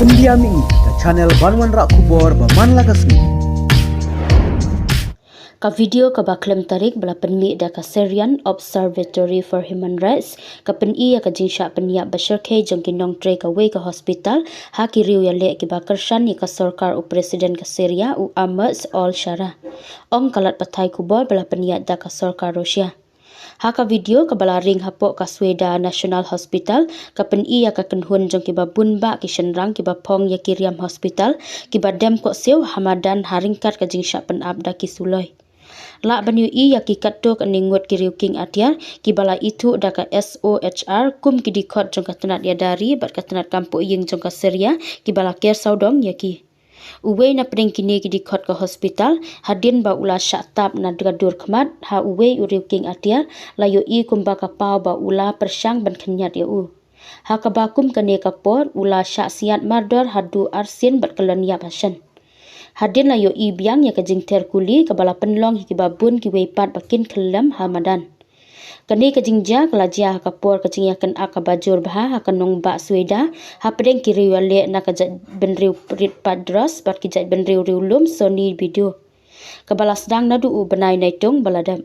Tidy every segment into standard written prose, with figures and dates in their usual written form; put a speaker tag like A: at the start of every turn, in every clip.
A: India mi ke channel Banwan Rak Kubor Baman Lagasmi.
B: Ka video ka baklem tarik bala penmi da ka Syrian Observatory for Human Rights ka peni ka jinsha penia bashar ke jong kinong tre ka we ka hospital ha ki riu ya le ki bakarsan ni ka sarkar u presiden ka Syria u Ahmad al-Shara ong kalat patai kubor bala penia da ka sarkar Rusia. Haka video ka bala ring hapok ka Sweda National Hospital ka peni ka kenhun jong ki ba bunba ki shenrang ki ba pong ya kiriam hospital ki ba dem khohsiew Hamadan haringkat ka jinsha pen abda ki suloi. La banyu ya ki katok ningut ki riewkieng atiar ki bala itu da ka SOHR kum ki dikot jong ka tenat ya dari bat ka tenat kampu ying jong ka Syria ki bala ker saudong ya ki. Uwe na pedeng kini ki dikot ke hospital hadin ba ula syatap na dradur kemat ha uwe u riewkieng atiar la yo i kum ba ka pau ba ula persyang ban kenyat ya u. Ha ka bakum kene ka por ula syaksiat mardor hadu arsin bat kelan ya pasien. Hadin la yo i biang ya ka jingter kuli ka bala penlong ki babun ki weipat bakin kelam Hamadan. Kani ka jingja kala jia ka por ka jing yakan aka bajur bah ha kanong ba Sweda ha pedeng ki riwale na ka jat benriu prit padros bat ki jat benriu riulum soni video. Ka bala sedang nadu u benai naitung baladam.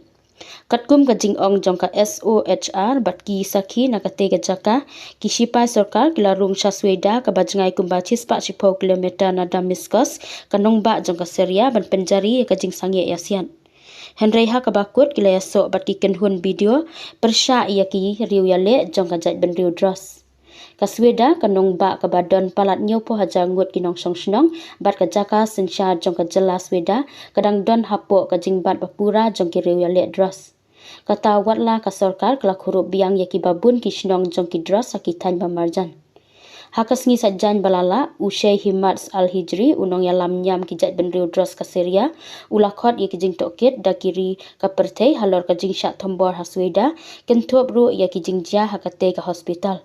B: Katkum ka jing ong jong ka SOHR bat ki saki na ka tega jaka ki sipai sarkar kila rung sha Sweda ka bajengai kumba 40 kilometer na Damascus kanong ba jong ka Syria ban penjari ka jing sange Asian. Henry ha ka bakut kila yasok bat ki kenhun video persya ia ki riu yale jong ka jat ben riu dros. Ka Sweda kanong ba ka badon palat nyopo haja ngut kinong song bat ka jaka sensya jong ka jela Sweda kadang don hapo ka jing bat bapura jong ki riu yale dros. Kata watla ka sarkar kala hurup biang ya ki babun ki shnong jong ki dros aki tan bamarjan. Hakas ngi sajan balala usai Himats al-Hijri unong yalam nyam ki jat benriu dros ka Syria ulakot ya ki jing tokit da kiri ka pertei halor ka jing syak tombor ha Sweda kentop ru ya ki jing ja hakate ka hospital.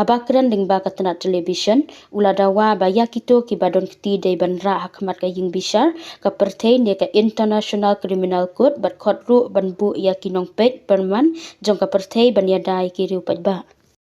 B: Habakran ding ba ka tenat television uladawa baya kito ki badon keti dei banra hakmat ka ying bishar ka pertei ne ka International Criminal Court bat khot ru banbu ya ki nong pet perman jong ka pertei ban yadai ki riu pat ba.